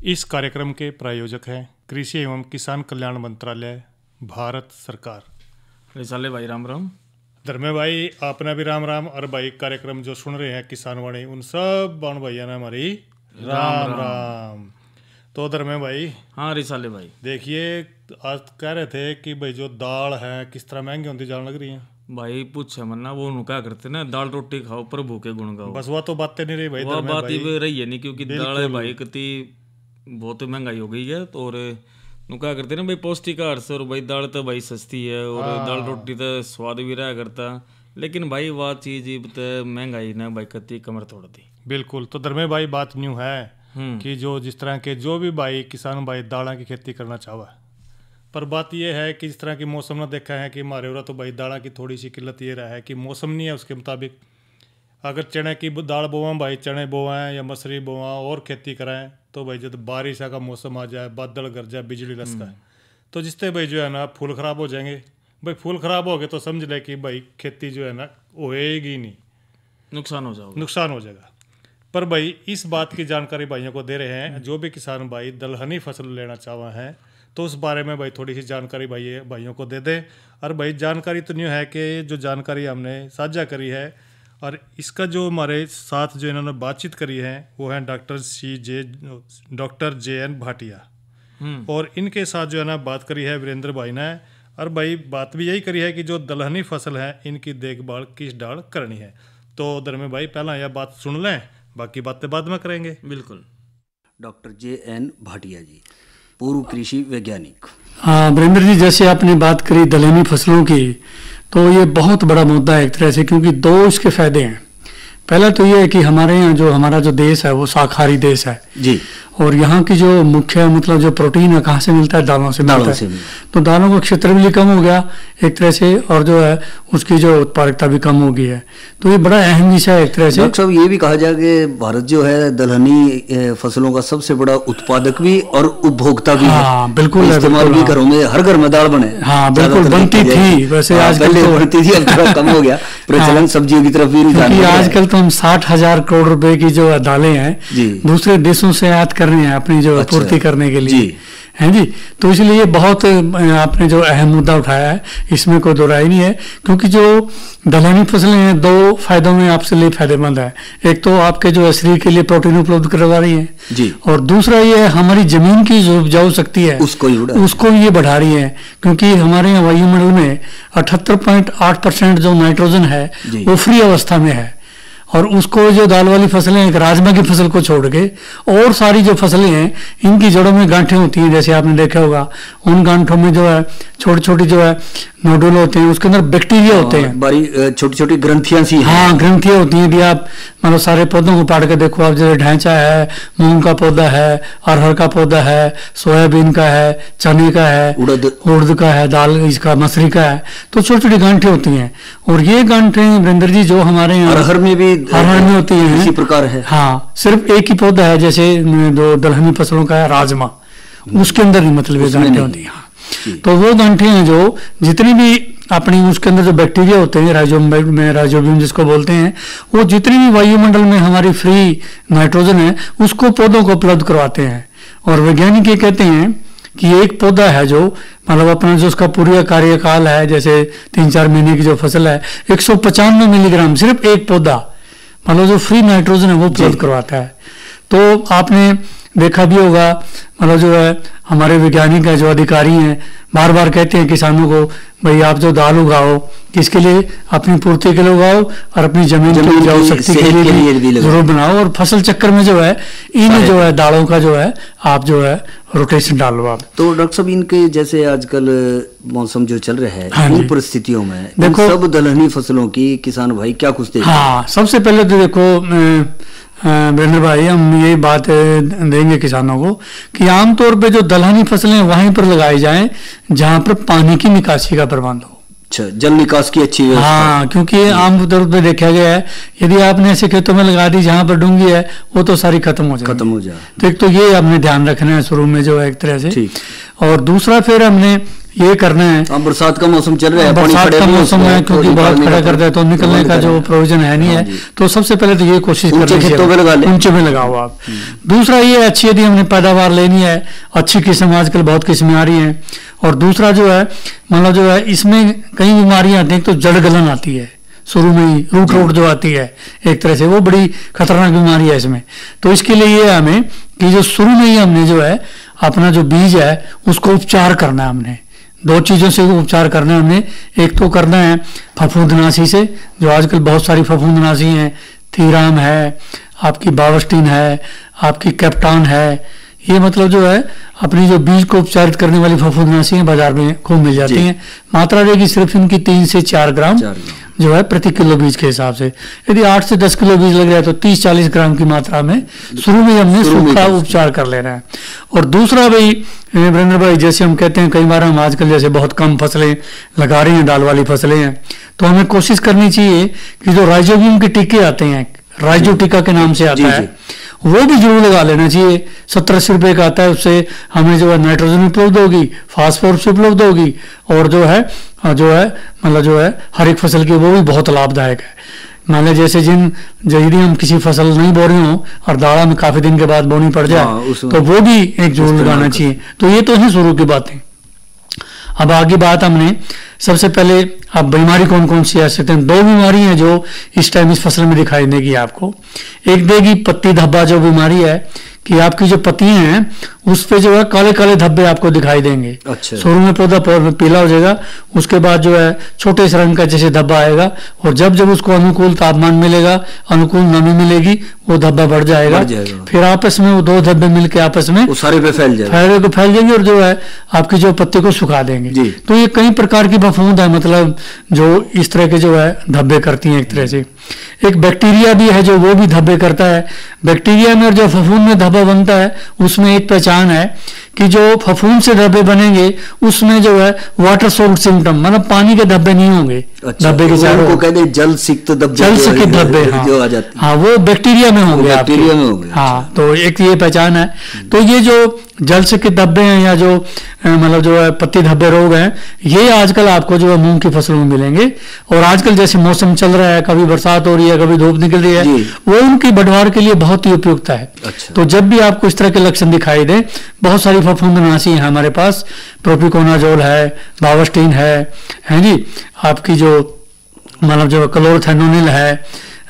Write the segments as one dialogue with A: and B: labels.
A: इस कार्यक्रम के प्रायोजक हैं कृषि एवं किसान कल्याण मंत्रालय, भारत सरकार।
B: रिसाले भाई राम राम।
A: धर्मे भाई आपने भी राम राम। और भाई कार्यक्रम जो सुन रहे हैं किसान वाणी, उन सब बाण भैया ने हमारी राम राम। तो धर्मे भाई,
B: हाँ रिसाले भाई,
A: देखिए आज कह रहे थे कि भाई जो दाल है किस तरह महंगी होती जाने लग रही है।
B: भाई पूछे मन्ना, वो क्या करते ना, दाल रोटी खाओ प्रभु के गुण गाओ।
A: बस वो तो बातें नहीं रही भाई,
B: वो बात ही रही है नहीं, क्योंकि दाल है भाई कितनी बहुत महंगाई हो गई है। तो और क्या करते ना भाई, पौष्टिक आहार से, और भाई दाल तो भाई सस्ती है, और दाल रोटी तो स्वाद भी रहा करता, लेकिन भाई वह चीज तो महंगाई ना भाई कति कमर तोड़ दी।
A: बिल्कुल। तो धर्मे भाई बात न्यू है कि जो जिस तरह के जो भी भाई किसान भाई दालों की खेती करना चाहवा है, पर बात यह है कि जिस तरह की मौसम ने देखा है कि हमारे उरा तो भाई दालों की थोड़ी सी किल्लत ये रहा है कि मौसम नहीं है उसके मुताबिक। अगर चने की दाल बोवाएं भाई, चने बोवाएं या मसूरी बोवाएं और खेती कराएं, तो भाई जब बारिश का मौसम आ जाए, बादल गरजा, बिजली लसका है, तो जिससे भाई जो है ना फूल खराब हो जाएंगे। भाई फूल खराब हो गए तो समझ ले कि भाई खेती जो है ना होएगी नहीं,
B: नुकसान
A: हो जाएगा। पर भाई इस बात की जानकारी भाइयों को दे रहे हैं, जो भी किसान भाई दलहनी फसल लेना चाहवा है तो उस बारे में भाई थोड़ी सी जानकारी भाइयों को दे दें। और भाई जानकारी तो नहीं है कि जो जानकारी हमने साझा करी है, और इसका जो हमारे साथ जो इन्होंने बातचीत करी है वो है डॉक्टर जे.एन. भाटिया, और इनके साथ जो है ना बात करी है वीरेंद्र भाई ने। और भाई बात भी यही करी है कि जो दलहनी फसल है इनकी देखभाल किस डाल करनी है। तो धर्मे भाई पहला यह बात सुन लें, बाकी बातें बाद में करेंगे।
B: बिल्कुल।
C: Doctor JN. भाटिया जी, पूर्व कृषि वैज्ञानिक।
D: हाँ वीरेंद्र जी, जैसे आपने बात करी दलहनी फसलों की, तो ये बहुत बड़ा मुद्दा है एक तरह से, क्योंकि दो इसके फायदे हैं। पहला तो ये है कि हमारे यहाँ जो हमारा जो देश है वो शाकाहारी देश है
C: जी, और
D: यहाँ की जो मुख्य मतलब जो प्रोटीन है कहाँ से मिलता है, दालों से मिलता है। तो दालों का क्षेत्र भी कम हो गया एक तरह से, और जो है उसकी जो उत्पादकता भी कम हो गई है। तो ये बड़ा अहम विषय है एक तरह से।
C: डॉक्टर साहब, ये भी कहा जाए कि भारत जो है दलहनी फसलों का सबसे बड़ा उत्पादक भी और उपभोक्ता भी है।
D: बिल्कुल,
C: इस्तेमाल भी घरों में, हर घर में दाल बने।
D: हाँ बिल्कुल, बनती थी वैसे, आजकल
C: बनती थी, अब थोड़ा कम हो गया प्रचलन सब्जियों की तरफ भी रुझान।
D: आजकल तो हम 60,000 करोड़ रुपए की जो दालें हैं दूसरे देशों से आयात कर रहे हैं अपनी जो पूर्ति करने के लिए, है जी। तो इसलिए बहुत आपने जो अहम मुद्दा उठाया है, इसमें कोई दो राय नहीं है, क्योंकि जो दलहनी फसलें हैं दो फायदों में आपसे लिए फायदेमंद है। एक तो आपके जो शरीर के लिए प्रोटीन उपलब्ध करवा रही है
C: जी, और
D: दूसरा ये हमारी जमीन की जो उपजाऊ शक्ति है उसको ये बढ़ा रही है, क्योंकि हमारे यहाँ वायुमंडल में 78.8% जो नाइट्रोजन है वो फ्री अवस्था में है, और उसको जो दाल वाली फसलें, एक राजमा की फसल को छोड़ के और सारी जो फसलें हैं इनकी जड़ों में गांठें होती हैं, जैसे आपने देखा होगा। उन गांठों में जो है छोटी छोटी जो है नोडुल होते हैं, उसके अंदर बैक्टीरिया होते हैं,
C: बड़ी छोटी छोटी ग्रंथियां सी।
D: हाँ, ग्रंथियां होती हैं। यदि आप मतलब सारे पौधों को पाड़ के देखो आप, जैसे ढांचा है, मूंग का पौधा है, अरहर का पौधा है, सोयाबीन का है, चने का है, उड़द का है, दाल इसका मसूरी का है, तो छोटी छोटी गांठें होती हैं। और ये गांठें वीरेंद्र जी जो हमारे यहाँ
C: अरहर में भी
D: होती है,
C: इसी प्रकार है।
D: हाँ, सिर्फ एक ही पौधा है, जैसे दो दलहनी फसलों का है राजमा, उसके अंदर ही मतलब ये गांठें होती हैं। तो वो गांठें हैं जो जितनी भी अपनी उसके अंदर जो बैक्टीरिया होते हैं, राइजोबियम जिसको बोलते हैं, वो जितनी भी वायुमंडल में हमारी फ्री नाइट्रोजन है उसको पौधों को उपलब्ध करवाते हैं। और वैज्ञानिक ये कहते हैं कि एक पौधा है जो मतलब अपना जो उसका पूरा कार्यकाल है, जैसे 3-4 महीने की जो फसल है, 195 मिलीग्राम सिर्फ एक पौधा मतलब जो फ्री नाइट्रोजन है वो उपलब्ध करवाता है। तो आपने देखा भी होगा, मतलब जो है हमारे वैज्ञानिक है, जो अधिकारी हैं, बार बार कहते हैं किसानों को, भाई आप जो दाल उगाओ किसके लिए, अपनी पूर्ति के लिए उगाओ और अपनी जमीन की उपजाऊ शक्ति के लिए भी जरूर बनाओ, और फसल चक्कर में जो है इन जो है दालों का जो है आप जो है रोटेशन डालो आप।
C: तो डॉक्टर साहब, इनके जैसे आजकल मौसम जो चल रहा है,
D: हाँ
C: इन परिस्थितियों में
D: देखो
C: सब दलहनी फसलों की किसान भाई क्या कुछ देखें?
D: हाँ, सबसे पहले तो देखो वीरेंद्र भाई, हम ये बात देंगे किसानों को कि आमतौर पे जो दलहनी फसलें वहीं पर लगाई जाएं जहां पर पानी की निकासी का प्रबंध हो।
C: अच्छा, जल निकास की अच्छी व्यवस्था।
D: हाँ, क्योंकि आमतौर पे देखा गया है यदि आपने ऐसे खेतों में लगा दी जहां पर डूंगी है वो तो सारी खत्म हो जाए। तो एक तो ये हमने ध्यान रखना है शुरू में जो है एक तरह से, और दूसरा फिर हमने ये करना है,
C: बरसात का मौसम चल रहा है,
D: बरसात का मौसम है क्योंकि बहुत खड़ा करता है तो निकलने का जो प्रोविजन है नहीं है, तो सबसे पहले तो ये कोशिश करनी चाहिए ऊंचे में लगाओ आप। दूसरा ये अच्छी यदि हमने पैदावार लेनी है, अच्छी किस्म, आजकल बहुत किस्में आ रही हैं, और दूसरा जो है मतलब जो है इसमें कई बीमारियां आती हैं, तो जड़ गलन आती है शुरू में ही, रूट रोट जो आती है एक तरह से, वो बड़ी खतरनाक बीमारी है इसमें। तो इसके लिए ये हमें कि जो शुरू में ही हमने जो है अपना जो बीज है उसको उपचार करना है, हमने दो चीज़ों से उपचार करना है हमने। एक तो करना है फफूंदनाशी से, जो आजकल बहुत सारी फफूंदनाशी हैं, थीराम है, आपकी बावस्टीन है, आपकी कैप्टान है, ये मतलब जो है अपनी जो बीज को उपचारित करने वाली फफूंदनाशी हैं बाजार में खूब मिल जाती हैं। मात्रा रहेगी सिर्फ इनकी 3 से 4 ग्राम जो है प्रति किलो बीज के हिसाब से। यदि 8 से 10 किलो बीज लग रहा है तो 30-40 ग्राम की मात्रा में शुरू में हमने सूखा उपचार कर लेना है। और दूसरा भाई वीरेंद्र भाई, जैसे हम कहते हैं कई बार हम आजकल जैसे बहुत कम फसलें लगा रही हैं, दाल वाली फसलें हैं, तो हमें कोशिश करनी चाहिए कि जो राइजोबियम के टीके आते हैं, राइजो टीका के नाम से आता है, वो भी जरूर लगा लेना चाहिए। 70-80 रुपए का आता है, उससे हमें जो है नाइट्रोजन उपलब्ध होगी, फास्फोरस उपलब्ध होगी, और जो है मतलब जो है हर एक फसल की वो भी बहुत लाभदायक है। मान लीजिए जैसे यदि हम किसी फसल नहीं बो रहे हो और दाड़ा में काफी दिन के बाद बोनी पड़ जाए तो वो भी एक जरूर लगाना चाहिए। तो ये तो है शुरू की बातें। अब आगे बात हमने सबसे पहले अब बीमारी कौन कौन सी आ सकते हैं। 2 बीमारी हैं जो इस टाइम इस फसल में दिखाई देगी आपको। एक देगी पत्ती धब्बा जो बीमारी है कि आपकी जो पत्तियां हैं उस पे जो है काले काले धब्बे आपको दिखाई देंगे।
C: अच्छा।
D: शुरू में पौधा पीला हो जाएगा, उसके बाद जो है छोटे से रंग का जैसे धब्बा आएगा, और जब जब उसको अनुकूल तापमान मिलेगा, अनुकूल नमी मिलेगी, वो धब्बा बढ़ जाएगा। फिर आपस में वो 2 धब्बे मिलकर आपस में
C: वो सारे पे फैल
D: जाएंगे और जो है आपकी जो पत्ती को सुखा देंगे। तो ये कई प्रकार की फफूंद है, मतलब जो इस तरह के जो है धब्बे करती हैं एक तरह से। एक बैक्टीरिया भी है जो वो भी धब्बे करता है। बैक्टीरिया में और जो फफूंद में धब्बा बनता है उसमें एक पहचान है कि जो फफूंद से धब्बे बनेंगे उसमें जो है वाटर सोल्ट सिम्टम, मतलब पानी के धब्बे नहीं होंगे।
C: अच्छा,
D: धब्बे के चारों को
C: कहते हैं जल सिक्त धब्बे,
D: जो आ जाते हैं, हाँ वो बैक्टीरिया में होंगे,
C: बैक्टीरिया में होंगे।
D: हाँ, तो एक ये पहचान है। तो ये जो जल सिक्त धब्बे हैं या जो मतलब जो है पत्ती धब्बे रोग हैं, ये आजकल आपको जो है मूंग की फसलों में मिलेंगे। और आजकल जैसे मौसम चल रहा है, कभी बरसात हो रही है, कभी धूप निकल रही है, वो उनकी बढ़वार के लिए बहुत ही उपयुक्त है।
C: अच्छा।
D: तो जब भी आपको इस तरह के लक्षण दिखाई दे, बहुत सारी फफूंदनाशी है हमारे पास, प्रोपिकोनाजोल है, बावस्टीन है जी, आपकी जो मतलब जो क्लोरोथेनोनिल है,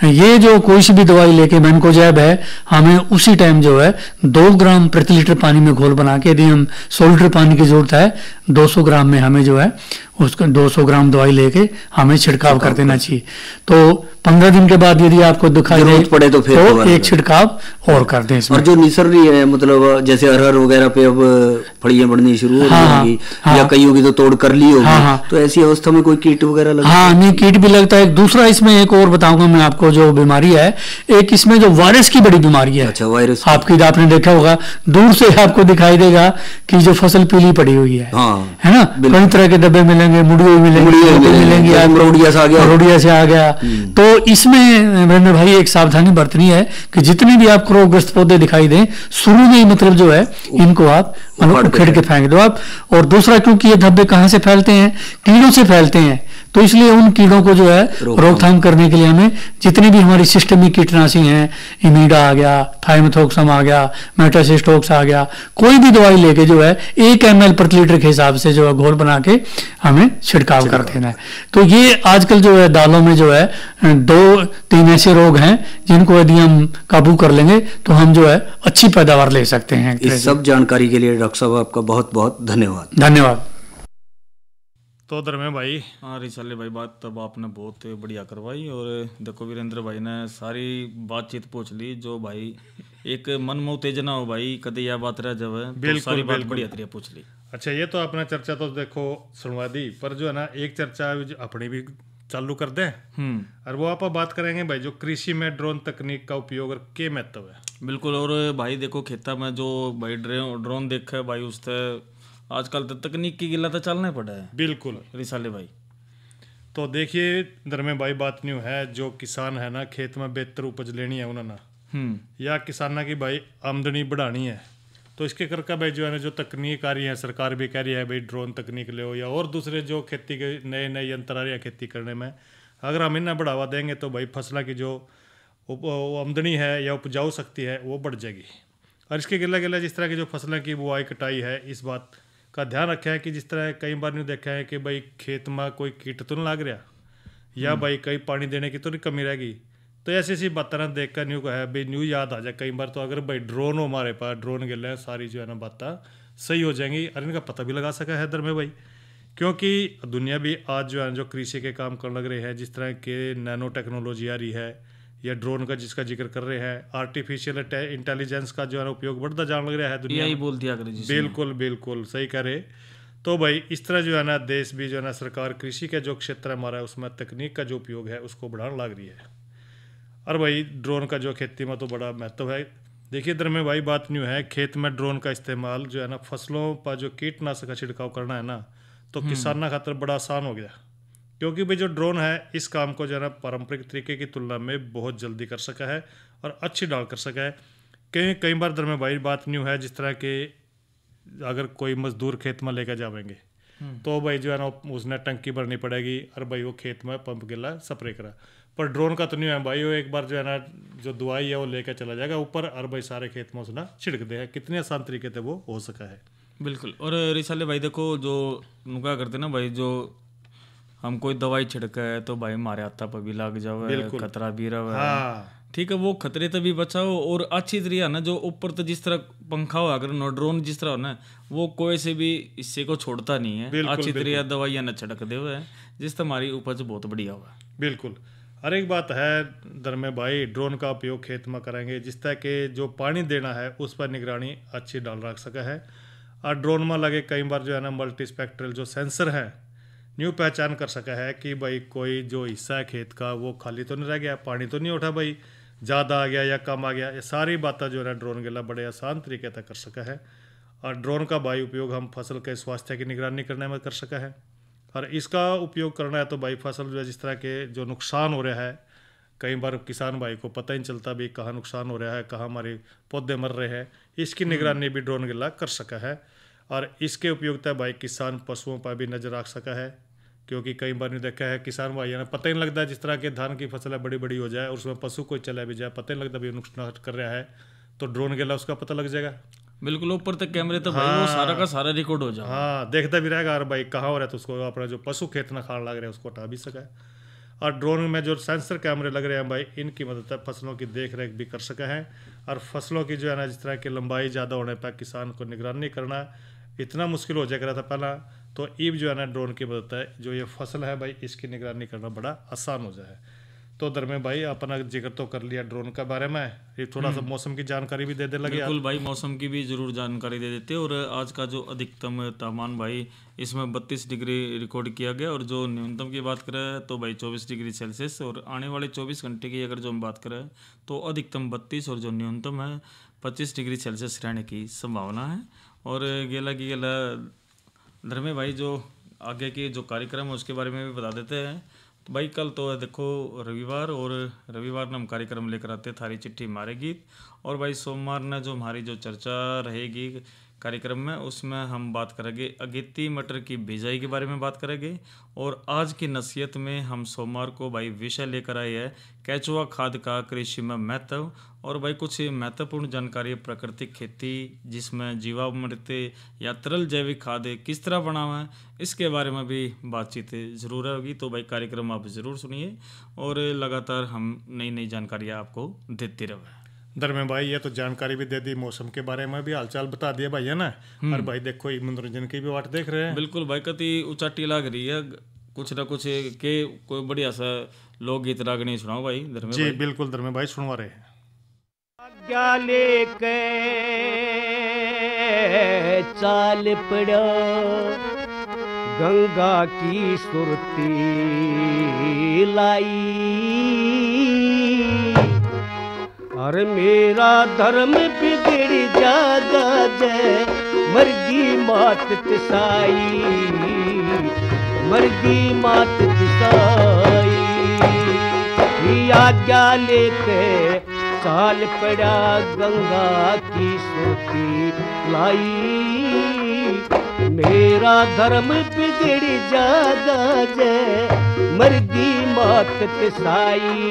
D: ये जो कोई सी भी दवाई लेके मैनकोजैब है, हमें उसी टाइम जो है 2 ग्राम प्रति लीटर पानी में घोल बना के, यदि हम 100 लीटर पानी की जरूरत है 200 ग्राम में हमें जो है उसका 200 ग्राम दवाई लेके हमें छिड़काव कर देना चाहिए। तो 15 दिन के बाद यदि आपको दिखाई दे
C: पड़े तो फिर
D: तो एक छिड़काव और कर दें इसमें।
C: और जो निसर्गी है, मतलब जैसे अरहर वगैरह पे अब फड़ियां बढ़नी शुरू हो जाएंगी, या कईयों की तो तोड़ कर ली होगी, तो ऐसी अवस्था में कोई कीट वगैरह लगता है?
D: हाँ, नहीं, कीट भी लगता है। दूसरा इसमें एक और बताऊंगा मैं आपको जो बीमारी है, एक इसमें जो वायरस की बड़ी बीमारी है।
C: अच्छा, वायरस
D: आपकी आपने देखा होगा, दूर से आपको दिखाई देगा कि जो फसल पीली पड़ी हुई है, है ना, कई तरह के धब्बे मिलेंगे, मुड़िए मिलेंगे, रोडिया से आ गया। तो इसमें वीरेंद्र भाई एक सावधानी बरतनी है कि जितने भी आपको रोगग्रस्त पौधे दिखाई दें, शुरू में ही मतलब जो है इनको आप मतलब उखेड़ के फेंक दो आप। और दूसरा, क्योंकि ये धब्बे कहाँ से फैलते हैं, कीड़ों से फैलते हैं, तो इसलिए उन कीड़ों को जो है रोकथाम करने के लिए हमें जितनी भी हमारी सिस्टमिक कीटनाशी हैं, इमीडा आ गया, थाइमेथोक्सम आ गया, मेटासिस्टोक्स आ गया, कोई भी दवाई लेके जो है 1 ml प्रति लीटर के हिसाब से जो है घोल बना के हमें छिड़काव कर देना है। तो ये आजकल जो है दालों में जो है 2-3 ऐसे रोग हैं जिनको यदि हम काबू कर लेंगे तो हम जो है अच्छी पैदावार ले सकते हैं।
C: इस सब जानकारी के लिए डॉक्टर साहब आपका बहुत बहुत धन्यवाद।
D: धन्यवाद।
A: तो धर्मे भाई,
B: हाँ रिसाले भाई, बात तब आपने बहुत बढ़िया करवाई। और देखो वीरेंद्र भाई ने सारी बातचीत पूछ ली, जो भाई एक मन में उत्तेजना हो भाई, कभी यह बात रह जावे, तो सारी बात बढ़िया तरीके पूछ ली।
A: अच्छा, ये तो आपने चर्चा तो देखो सुनवा दी, पर जो है ना एक चर्चा अपनी भी चालू कर दें। और वो आप बात करेंगे भाई जो कृषि में ड्रोन तकनीक का उपयोग और क्या महत्व है।
B: बिल्कुल। और भाई देखो खेता में जो भाई ड्रोन देखा है भाई, उससे आजकल तो तकनीक की गिला तो चलना पड़ा है।
A: बिल्कुल
B: रिसाले भाई,
A: तो देखिए धर्मे भाई, बात न्यू है, जो किसान है ना खेत में बेहतर उपज लेनी है उन्होंने, या किसाना की भाई आमदनी बढ़ानी है, तो इसके करके भाई जो है ना जो तकनीक आ रही है, सरकार भी कह रही है भाई ड्रोन तकनीक ले, या और दूसरे जो खेती के नए नए यंत्र आ रहे हैं खेती करने में, अगर हम इन्हें बढ़ावा देंगे तो भाई फसलों की जो आमदनी है या उपजाऊ शक्ति है वो बढ़ जाएगी। और इसके गिला गिला जिस तरह की जो फसलों की बुआई कटाई है, इस बात का ध्यान रखा है कि जिस तरह कई बार नहीं देखा है कि भाई खेत में कोई कीट तो नहीं लग रहा, या भाई कहीं पानी देने की तो नहीं कमी रहेगी, तो ऐसी ऐसी बातें ना देख कर न्यू का है भाई न्यू याद आ जाए कई बार, तो अगर भाई ड्रोन हो हमारे पास, ड्रोन गिले हैं, सारी जो है ना बातें सही हो जाएंगी और इनका पता भी लगा सका है इधर में भाई। क्योंकि दुनिया भी आज जो है जो कृषि के काम करने लग रहे हैं, जिस तरह के नैनो टेक्नोलॉजी आ रही है, या ड्रोन का जिसका जिक्र कर रहे हैं, आर्टिफिशियल इंटेलिजेंस का जो है उपयोग बढ़ता जाने लग रहा है दुनिया
B: यही बोल दिया करें।
A: बिल्कुल बिल्कुल सही कह रहे। तो भाई इस तरह जो है ना देश भी जो है ना सरकार कृषि का जो क्षेत्र हमारा है उसमें तकनीक का जो उपयोग है उसको बढ़ाने लग रही है। और भाई ड्रोन का जो खेती में तो बड़ा महत्व है। देखिए इधर में भाई बात न्यू है, खेत में ड्रोन का इस्तेमाल जो है ना फसलों पर जो कीटनाशक का छिड़काव करना है ना, तो किसानों खातर बड़ा आसान हो गया, क्योंकि भाई जो ड्रोन है इस काम को जो है ना पारंपरिक तरीके की तुलना में बहुत जल्दी कर सका है और अच्छी डाल कर सका है। कई बार इधर में भाई बात न्यू है, जिस तरह के अगर कोई मजदूर खेत में लेकर जाएंगे तो भाई जो है ना उसने टंकी भरनी पड़ेगी और भाई वो खेत में पंप गिला स्प्रे करा, पर ड्रोन का तो नहीं है भाई, वो एक बार जो है ना जो दवाई है वो लेकर चला जाएगा ऊपर और भाई सारे खेत में उसने छिड़क दे है। कितने आसान तरीके से वो हो सका है।
B: बिल्कुल। और रिसाले भाई देखो जो नुका करते ना भाई, जो हम कोई दवाई छिड़का है तो भाई हमारे हाथा पर भी लग जावे, खतरा भी रहा है, ठीक है, वो खतरे से भी बचाओ। और अच्छी तरीका ना जो ऊपर तो जिस तरह पंखा हो, अगर ड्रोन जिस तरह हो ना, वो कोई से भी हिस्से को छोड़ता नहीं है, अच्छी तरीका दवाइयाँ न छिड़क दे हुए हैं, जिससे हमारी उपज बहुत बढ़िया हुआ।
A: बिल्कुल। हर एक बात है दर में भाई, ड्रोन का उपयोग खेत में करेंगे जिस तरह के जो पानी देना है उस पर निगरानी अच्छी डाल रख सका है। और ड्रोन में लगे कई बार जो है ना मल्टी स्पेक्ट्रल जो सेंसर है न्यू पहचान कर सका है कि भाई कोई जो हिस्सा है खेत का वो खाली तो नहीं रह गया, पानी तो नहीं उठा भाई, ज़्यादा आ गया या कम आ गया, ये सारी बातें जो है ना ड्रोन के लिए बड़े आसान तरीके से कर सका है। और ड्रोन का भाई उपयोग हम फसल के स्वास्थ्य की निगरानी करने में कर सका है। और इसका उपयोग करना है तो भाई फसल जो है जिस तरह के जो नुकसान हो रहा है, कई बार किसान भाई को पता ही नहीं चलता भी कहाँ नुकसान हो रहा है, कहाँ हमारे पौधे मर रहे हैं, इसकी निगरानी भी ड्रोन गिला कर सका है। और इसके उपयोगिता भाई किसान पशुओं पर भी नजर रख सका है, क्योंकि कई बार नहीं देखा है किसान भाई ना पता ही नहीं लगता, जिस तरह के धान की फसल बड़ी बड़ी हो जाए और उसमें पशु कोई चला भी जाए, पता ही नहीं लगता भी नुकसान कर रहा है, तो ड्रोन गिला उसका पता लग जाएगा।
B: बिल्कुल, ऊपर तक कैमरे तो भाई वो सारा का सारा रिकॉर्ड हो जाए।
A: हाँ, देखता भी रहेगा और भाई कहाँ हो रहा है तो उसको अपना जो पशु खेत ना खाने लग रहा है उसको हटा भी सका है। और ड्रोन में जो सेंसर कैमरे लग रहे हैं भाई, इनकी मदद से फसलों की देख रेख भी कर सका है। और फसलों की जो है ना जिस तरह की लंबाई ज़्यादा होने पर किसान को निगरानी करना इतना मुश्किल हो जाएगा था पहला, तो ईब जो है ना ड्रोन की मदद है जो ये फसल है भाई इसकी निगरानी करना बड़ा आसान हो जाए। तो दर में भाई अपना जिक्र तो कर लिया ड्रोन के बारे में, ये थोड़ा सा मौसम की जानकारी भी दे दे लगे।
B: बिल्कुल भाई, मौसम की भी जरूर जानकारी दे देते। और आज का जो अधिकतम तापमान भाई इसमें 32 डिग्री रिकॉर्ड किया गया, और जो न्यूनतम की बात करें तो भाई 24 डिग्री सेल्सियस। और आने वाले 24 घंटे की अगर जो हम बात करें तो अधिकतम 32 और जो न्यूनतम है 25 डिग्री सेल्सियस रहने की संभावना है। और गेला की गेला धर्मे भाई जो आगे के जो कार्यक्रम है उसके बारे में भी बता देते हैं। तो भाई कल तो है देखो रविवार, और रविवार ने हम कार्यक्रम लेकर आते थारी चिट्ठी हमारे गीत। और भाई सोमवार ने जो हमारी जो चर्चा रहेगी कार्यक्रम में, उसमें हम बात करेंगे अगेती मटर की बिजाई के बारे में बात करेंगे। और आज की नसीहत में हम सोमवार को भाई विषय लेकर आए हैं केंचुआ खाद का कृषि में महत्व। और भाई कुछ महत्वपूर्ण जानकारी प्राकृतिक खेती जिसमें जीवामृत या तरल जैविक खाद किस तरह बना हुआ है, इसके बारे में भी बातचीत ज़रूर होगी। तो भाई कार्यक्रम आप ज़रूर सुनिए और लगातार हम नई नई जानकारियाँ आपको देते रहे।
A: धर्मे भाई ये तो जानकारी भी दे दी, मौसम के बारे में भी हालचाल बता दिया भाई, है ना। और भाई देखो ये मनोरंजन की भी बात देख रहे हैं।
B: बिल्कुल भाई, कति उचाटी लग रही है, कुछ ना कुछ के कोई बढ़िया सा लोकगीत रागनी सुनाओ भाई धर्मे
A: जी
B: भाई।
A: बिल्कुल धर्मे भाई सुनवा रहे हैं।
E: क्या लेके चाल पड़ा गंगा की सुरती लाई, और मेरा धर्म बिगड़ जागा जय मरगी मात तिसाई, मरगी मात तिसाई। आज्ञा लेके चाल पड़ा गंगा की सुरती लाई, मेरा धर्म बिगड़ जागा जय मरगी मात तिसाई,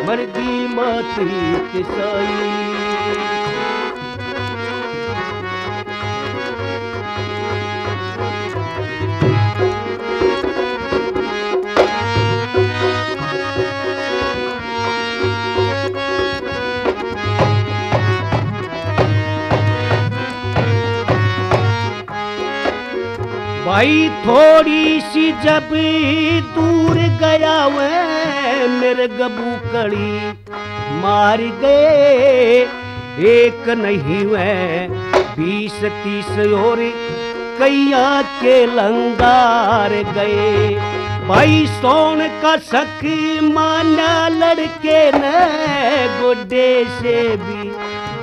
E: मरगी मात तिसाई। भाई थोड़ी सी जब दूर गया वह मेरे गबू कड़ी मार गए, एक नहीं वह 20-30 और कैया के लंगार गए। भाई सोन का सख माना लड़के ने गोडे से भी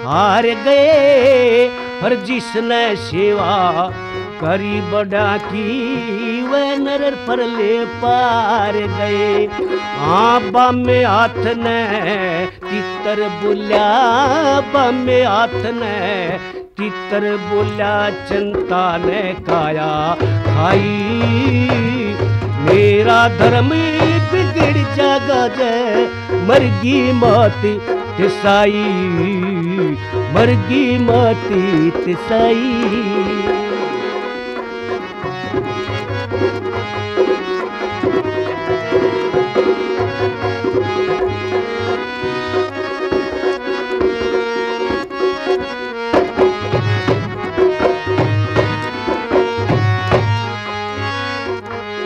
E: हार गए, और जिसने सेवा करी बड़ा की वह नर पर ले पार गए। बामे हाथ ने तितर बोल्या, बामे हाथ ने तितर बोल्या, चिंता ने काया खाई, मेरा धर्म बिगड़ जागा जय मरगी मात तिसाई, मरगी मात तिसाई।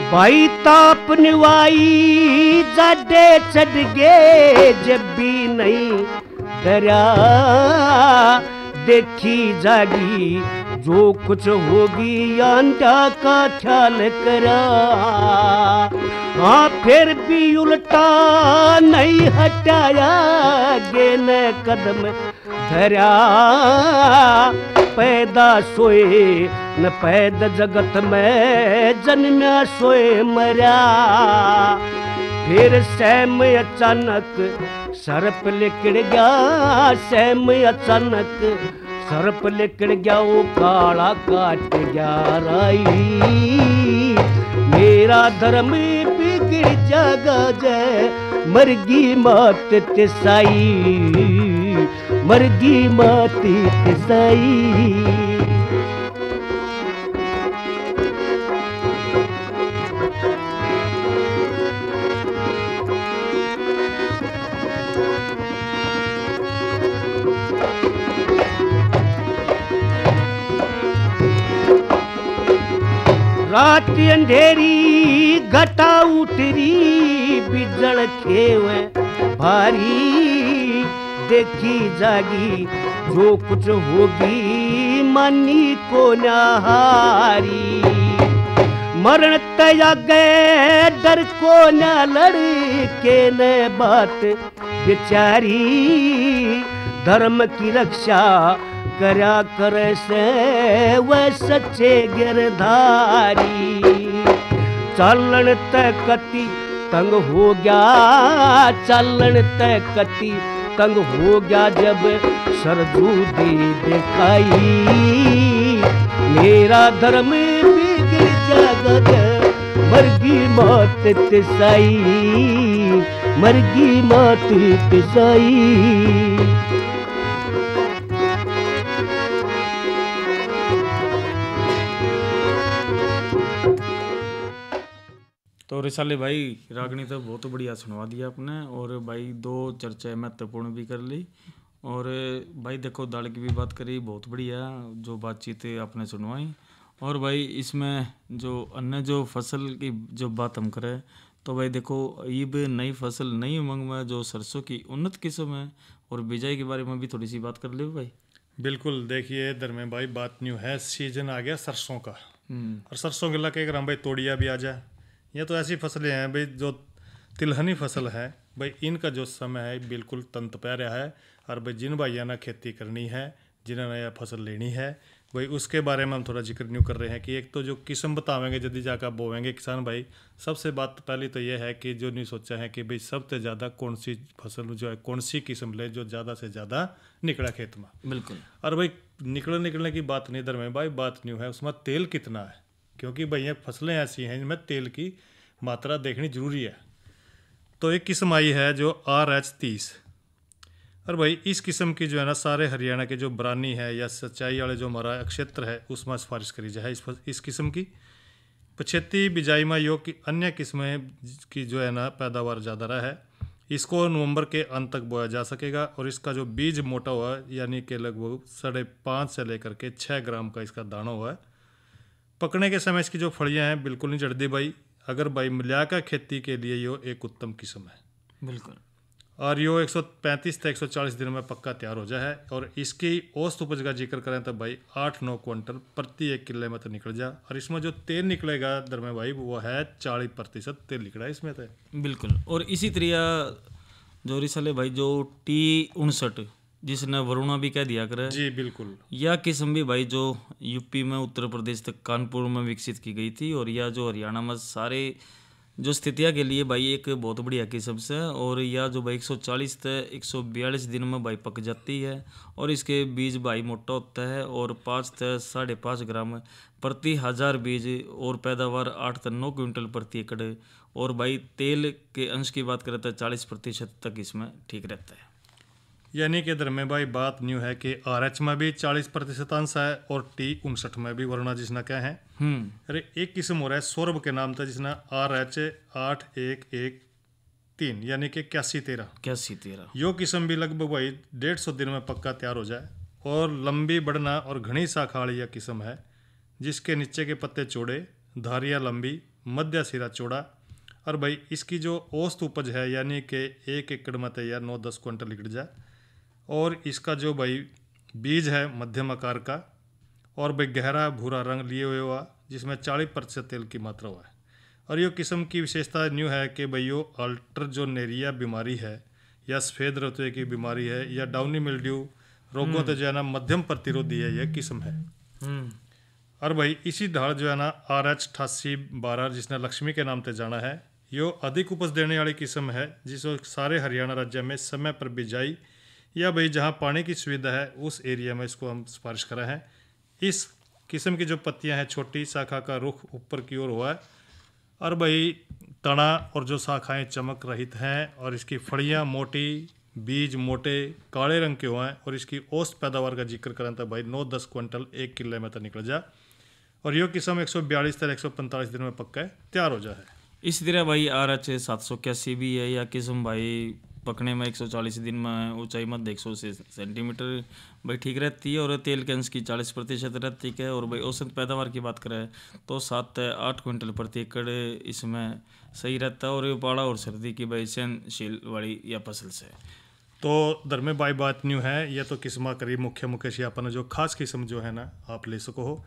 E: भाई ताप निवाई जाडे चढ़ गए जब भी नहीं डरा, देखी जागी जो कुछ होगी अंडा का ख्याल करा। हाँ फिर भी उल्टा नहीं हटाया गे न कदम धरा, पैदा सोए न पैदा जगत में जन्म्या सोए मरा। फिर सैम अचानक सर्प लिकड़ गया, सैम अचानक सर्प लिकड़ गया, वो काला काट गया राई, मेरा धर्म बिगड़ जागा जय मरगी मात तिसाई, मरगी मात तिसाई। रात अंधेरी घटा उतरी बिजड़ खेवे भारी, देखी जागी जो कुछ होगी मनी को नहारी। मरण तया गए डर को न लड़के ने बात बेचारी, धर्म की रक्षा करा करे से वह सच्चे गिरधारी। चलन तकती तंग हो गया, चलन तकती तंग हो गया जब सरदूदी दिखाई, मेरा धर्म बिगड़ जाएगा, मरगी मौत तिसाई, मरगी मौत तिसाई।
B: तो रिसाले भाई रागनी तो बहुत बढ़िया सुनवा दिया आपने, और भाई दो चर्चाएं महत्वपूर्ण भी कर ली, और भाई देखो दाल की भी बात करी, बहुत बढ़िया जो बातचीत आपने सुनवाई। और भाई इसमें जो अन्य जो फसल की जो बात हम करें तो भाई देखो ये नई फसल नई उमंग में जो सरसों की उन्नत किस्म है और बिजाई के बारे में भी थोड़ी सी बात कर ले भाई।
A: बिल्कुल, देखिए इधर में भाई बात न्यू है, सीजन आ गया सरसों का, और सरसों के लगे अगर हम भाई तोड़िया भी आ जाए, ये तो ऐसी फसलें हैं भाई जो तिलहनी फसल है भाई, इनका जो समय है बिल्कुल तंत पै रहा है। और भाई जिन भाइयों ने खेती करनी है, जिन्होंने यह फसल लेनी है भाई, उसके बारे में हम थोड़ा जिक्र न्यू कर रहे हैं कि एक तो जो किस्म बतावेंगे यदि जाकर बोवेंगे किसान भाई, सबसे बात पहली तो ये है कि जो नहीं सोचा है कि भाई सबसे ज़्यादा कौन सी फसल जो है कौन सी किस्म ले जो ज़्यादा से ज़्यादा निकला खेत में।
B: बिल्कुल।
A: और भाई निकलने की बात नहीं इधर में भाई, बात न्यू है उसमें तेल कितना है, क्योंकि भाई ये फसलें ऐसी हैं जिनमें तेल की मात्रा देखनी जरूरी है। तो एक किस्म आई है जो RH30, और भाई इस किस्म की जो है ना सारे हरियाणा के जो बरानी है या सिंचाई वाले जो हमारा क्षेत्र है उसमें सिफारिश करी जाए इस किस्म की। पछेती बिजाई में योग की अन्य किस्में की जो है ना पैदावार ज़्यादा रहा है, इसको नवंबर के अंत तक बोया जा सकेगा, और इसका जो बीज मोटा हुआ है यानी कि लगभग 5.5 से लेकर के 6 ग्राम का इसका दाना हुआ है। पकने के समय इसकी जो फलियाँ हैं बिल्कुल नहीं जड़ती भाई, अगर भाई मिलाकर खेती के लिए यो एक उत्तम किस्म है।
B: बिल्कुल।
A: और यो 135 से 140 दिन में पक्का तैयार हो जाए, और इसकी औसत उपज का जिक्र करें तो भाई 8-9 क्विंटल प्रति 1 किले में तो निकल जा, और इसमें जो तेल निकलेगा दर में भाई वो है 40% तेल निकला है इसमें तो।
B: बिल्कुल। और इसी तरह जो रिसाले भाई जो T59 जिसने वरुणा भी कह दिया करे,
A: जी बिल्कुल,
B: यह किस्म भी भाई जो यूपी में उत्तर प्रदेश तक कानपुर में विकसित की गई थी, और यह जो हरियाणा में सारे जो स्थितियाँ के लिए भाई एक बहुत बढ़िया किस्म से, और यह जो भाई 140 से 142 दिन में भाई पक जाती है, और इसके बीज भाई मोटा होता है और 5 से 5.5 ग्राम प्रति 1000 बीज, और पैदावार 8 से 9 क्विंटल प्रति एकड़, और भाई तेल के अंश की बात करें तो 40% तक इसमें ठीक रहता है।
A: यानी कि इधर में भाई बात न्यू है कि RH में भी 40% अंश है, और T59 में भी वरुणा जिसना क्या है। अरे एक किस्म हो रहा है सौरभ के नाम था जिसना RH8113 यानी कि 8113 यो किस्म भी लगभग भाई 150 दिन में पक्का तैयार हो जाए, और लंबी बढ़ना और घनी शाखा वाली यह किस्म है जिसके नीचे के पत्ते चौड़े, धारियाँ लंबी, मध्य सिरा चौड़ा, और भाई इसकी जो औसत उपज है यानी कि 1 एकड़ में तैयार 9-10 क्विंटल निकल जाए, और इसका जो भाई बीज है मध्यम आकार का, और भाई गहरा भूरा रंग लिए हुए हुआ जिसमें 40% तेल की मात्रा हुआ है। और ये किस्म की विशेषता न्यू है कि भाई यो अल्टर जो नेरिया बीमारी है या सफ़ेद रतुए की बीमारी है या डाउनी मिल्ड्यू रोगों तो जो है ना मध्यम प्रतिरोधी है यह किस्म है। और भाई इसी ढाल जो है ना RH8812 जिसने लक्ष्मी के नाम से जाना है, यो अधिक उपज देने वाली किस्म है जिसको सारे हरियाणा राज्य में समय पर बिजाई या भाई जहाँ पानी की सुविधा है उस एरिया में इसको हम सिफारिश करा है। इस किस्म की जो पत्तियां हैं छोटी शाखा का रुख ऊपर की ओर हुआ है, और भाई तना और जो शाखाएं चमक रहित हैं, और इसकी फड़ियां मोटी, बीज मोटे काले रंग के हुए हैं, और इसकी औसत पैदावार का जिक्र करें तो भाई 9-10 क्विंटल 1 किले में तो निकल जा, और यह किस्म 142 से 145 दिन में पक्का तैयार हो जाए।
B: इसी तरह भाई RH781 भी है, या किस्म भाई पकने में 140 दिन में, ऊंचाई मध्य 100 सेंटीमीटर भाई ठीक रहती है, और तेल के अंश की 40% रहती है, और भाई औसत पैदावार की बात करें तो 7 से 8 क्विंटल प्रति एकड़ इसमें सही रहता है, और ये पाड़ा और सर्दी की भाई सहनशील वाली या फसल से।
A: तो दर में भाई बात न्यू है, यह तो किस्म करीब मुख्य से अपन जो खास किस्म जो है ना आप ले सको हो।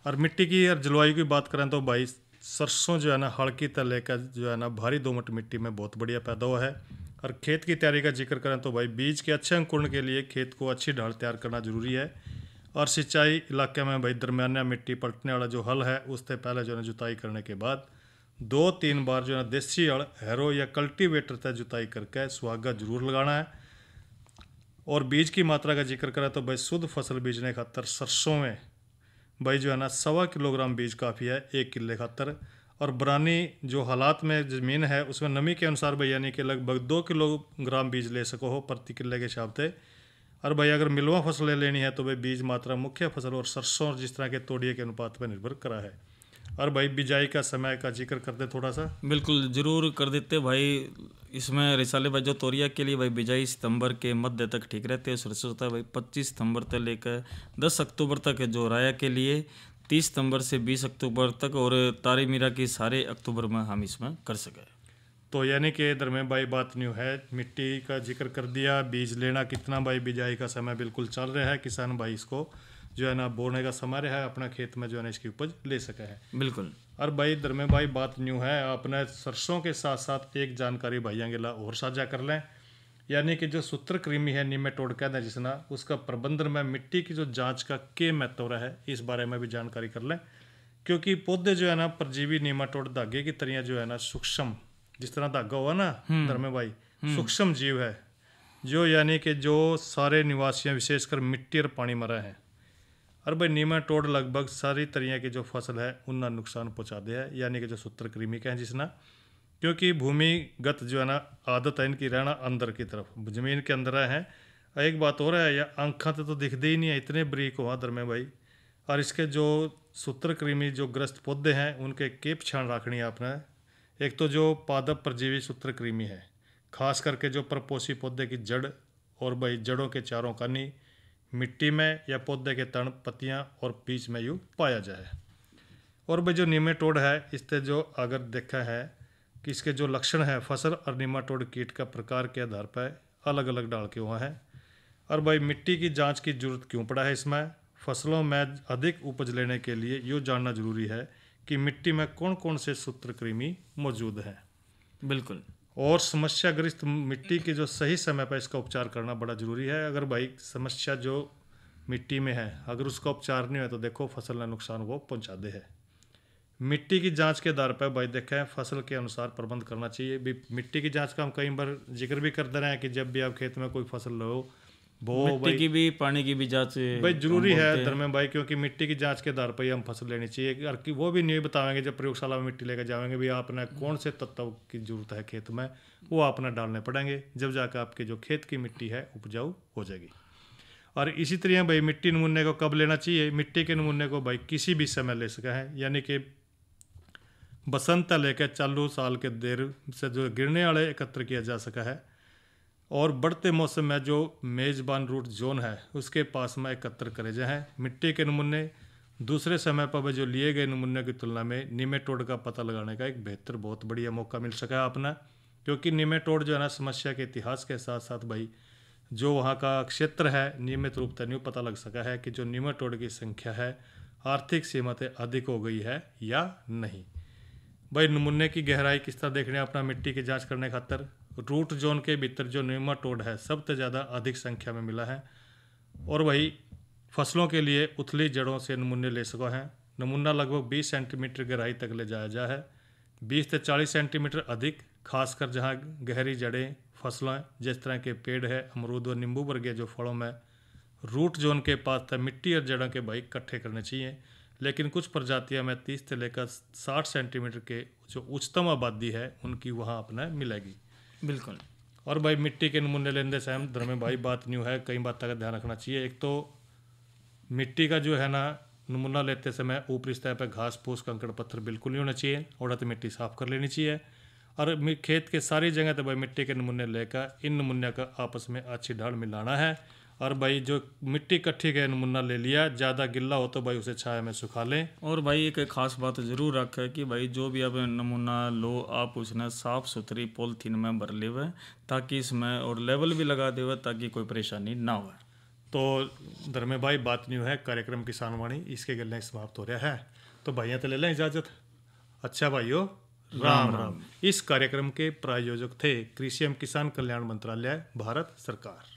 A: और मिट्टी की और जलवायु की बात करें तो भाई सरसों जो है ना हल्की तले का जो है ना भारी दोमट मिट्टी में बहुत बढ़िया पैदा हुआ है। और खेत की तैयारी का जिक्र करें तो भाई बीज के अच्छे अंकुरण के लिए खेत को अच्छी ढाल तैयार करना जरूरी है, और सिंचाई इलाके में भाई दरमियाना मिट्टी पलटने वाला जो हल है उससे पहले जो है जुताई करने के बाद 2-3 बार जो है देसी हल हैरो या कल्टीवेटर से जुताई करके सुहागा जरूर लगाना है। और बीज की मात्रा का जिक्र करें तो भाई शुद्ध फसल बीजने खातर सरसों में भाई जो है ना 1.25 किलोग्राम बीज काफ़ी है 1 किले खातर। और बरानी जो हालात में ज़मीन है उसमें नमी के अनुसार भाई यानी कि लगभग 2 किलोग्राम बीज ले सको हो प्रति किले के हिसाब से। और भाई अगर मिलवा फसलें लेनी है तो भाई बीज मात्रा मुख्य फसल और सरसों और जिस तरह के तोड़िए के अनुपात पर निर्भर करा है। और भाई बिजाई का समय का जिक्र कर दे थोड़ा सा।
B: बिल्कुल जरूर कर देते भाई। इसमें रिसाले भाई जो तोरिया के लिए भाई बिजाई सितंबर के मध्य तक ठीक रहते हैं। सरसों होता है भाई 25 सितंबर तक लेकर 10 अक्टूबर तक है। जो राया के लिए 30 सितंबर से 20 अक्टूबर तक और तारी मीरा की सारे अक्टूबर में हम इसमें कर सके।
A: तो यानी कि इधर में भाई बात न्यू है, मिट्टी का जिक्र कर दिया, बीज लेना कितना भाई बिजाई का समय बिल्कुल चल रहा है। किसान भाई इसको जो है ना बोने का समय रहा है अपना खेत में जो है ना इसकी उपज ले सका है।
B: बिल्कुल।
A: और भाई इधर में भाई बात न्यू है, अपने सरसों के साथ साथ एक जानकारी भाइयों के ला और साझा कर लें। यानी कि जो सूत्रकृमि है निमेटोड कहते हैं जिसना, उसका प्रबंधन में मिट्टी की जो जांच का क्या महत्व है इस बारे में भी जानकारी कर लें। क्योंकि पौधे जो है ना परजीवी निमेटोड धागे की तरह जो है ना सूक्ष्म, जिस तरह धागा हुआ ना धर्मे भाई, सूक्ष्म जीव है जो यानी कि जो सारे निवासियों विशेषकर मिट्टी और पानी में रहे हैं। और भाई निमेटोड लगभग सारी तरह की जो फसल है उनका नुकसान पहुंचा दे है, यानी कि जो सूत्रकृमि के हैं जिसना। क्योंकि भूमिगत जो है ना आदत है इनकी रहना अंदर की तरफ, जमीन के अंदर है। एक बात और है, या आंखा तो दिखते ही नहीं है, इतने बरीक हुआ दर में भाई। और इसके जो सूत्रकृमि जो ग्रस्त पौधे हैं उनके के पहचान रखनी है आपने। एक तो जो पादप परजीवी सूत्रकृमि है, खास करके जो परपोषी पौधे की जड़ और भाई जड़ों के चारों कानी मिट्टी में या पौधे के तन, पत्तियां और बीच में यूँ पाया जाए। और भाई जो निमेटोड है इससे जो अगर देखा है कि इसके जो लक्षण है फसल और निमेटोड कीट का प्रकार के आधार पर अलग अलग डाल के हुआ है। और भाई मिट्टी की जांच की जरूरत क्यों पड़ा है इसमें? फसलों में अधिक उपज लेने के लिए ये जानना जरूरी है कि मिट्टी में कौन कौन से सूत्रकृमि मौजूद हैं।
B: बिल्कुल।
A: और समस्याग्रस्त मिट्टी के जो सही समय पर इसका उपचार करना बड़ा जरूरी है। अगर भाई समस्या जो मिट्टी में है अगर उसका उपचार नहीं है तो देखो फसल का नुकसान वो पहुंचा दे है। मिट्टी की जांच के आधार पर भाई देखा है फसल के अनुसार प्रबंध करना चाहिए। भी मिट्टी की जांच का हम कई बार जिक्र भी करते रहे हैं कि जब भी आप खेत में कोई फसल लो वो
B: मिट्टी की भी पानी की भी जांच
A: भाई जरूरी है धर्में भाई। क्योंकि मिट्टी की जांच के आधार पर ही हम फसल लेनी चाहिए। और कि वो भी नहीं बताएंगे जब प्रयोगशाला में मिट्टी लेकर जाएंगे भी आपने कौन से तत्व की जरूरत है खेत में, वो आपने डालने पड़ेंगे, जब जाकर आपके जो खेत की मिट्टी है उपजाऊ हो जाएगी। और इसी तरह भाई मिट्टी नमूने को कब लेना चाहिए? मिट्टी के नमूने को भाई किसी भी समय ले सका है, यानी कि बसंत लेकर चालू साल के देर से जो गिरने वाले एकत्र किया जा सका है। और बढ़ते मौसम में जो मेज़बान रूट जोन है उसके पास में एकत्र करे जाए। मिट्टी के नमूने दूसरे समय पर जो लिए गए नमूने की तुलना में निमेटोड का पता लगाने का एक बेहतर बहुत बढ़िया मौका मिल सका अपना। क्योंकि निमेटोड जो है ना समस्या के इतिहास के साथ साथ भाई जो वहाँ का क्षेत्र है नियमित रूप से न्यू पता लग सका है कि जो निमेटोड की संख्या है आर्थिक सीमतें अधिक हो गई है या नहीं। भाई नमूने की गहराई किस तरह देखने अपना मिट्टी की जांच करने खातर रूट जोन के भीतर जो निमेटोड है सबसे ज़्यादा अधिक संख्या में मिला है। और वही फसलों के लिए उथली जड़ों से नमूने ले सको हैं। नमूना लगभग 20 सेंटीमीटर गहराई तक ले जाया जा है, 20 से 40 सेंटीमीटर अधिक, खासकर जहाँ गहरी जड़ें फसलें जिस तरह के पेड़ है अमरूद और नींबू वर्गीय जो फलों में रूट जोन के पास तक मिट्टी और जड़ों के भाई इकट्ठे करने चाहिए। लेकिन कुछ प्रजातियां में 30 से लेकर 60 सेंटीमीटर के जो उच्चतम आबादी है उनकी वहाँ अपना मिलेगी।
B: बिल्कुल।
A: और भाई मिट्टी के नमूने लेने से हम धर्म में भाई बात न्यू है, कई बातों का ध्यान रखना चाहिए। एक तो मिट्टी का जो है ना नमूना लेते समय ऊपरी सतह पर घास फूस कंकड़ पत्थर बिल्कुल नहीं होना चाहिए, और तो मिट्टी साफ कर लेनी चाहिए। और खेत के सारी जगह तो भाई मिट्टी के नमूने लेकर इन नमूने का आपस में अच्छी ढाल मिलाना है। और भाई जो मिट्टी इकट्ठी का नमूना ले लिया, ज़्यादा गिल्ला हो तो भाई उसे छाया में सुखा लें।
B: और भाई एक खास बात जरूर रखें कि भाई जो भी आप नमूना लो आप उसने साफ़ सुथरी पॉलीथीन में भर ले हुए ताकि इसमें और लेवल भी लगा दे ताकि कोई परेशानी ना हो।
A: तो धर्मे भाई बात न्यू है कार्यक्रम किसान वाणी इसके गले समाप्त हो रहा है। तो भाइयों तो ले लें इजाज़त। अच्छा भाइयों राम राम। इस कार्यक्रम के प्रायोजक थे कृषि एवं किसान कल्याण मंत्रालय भारत सरकार।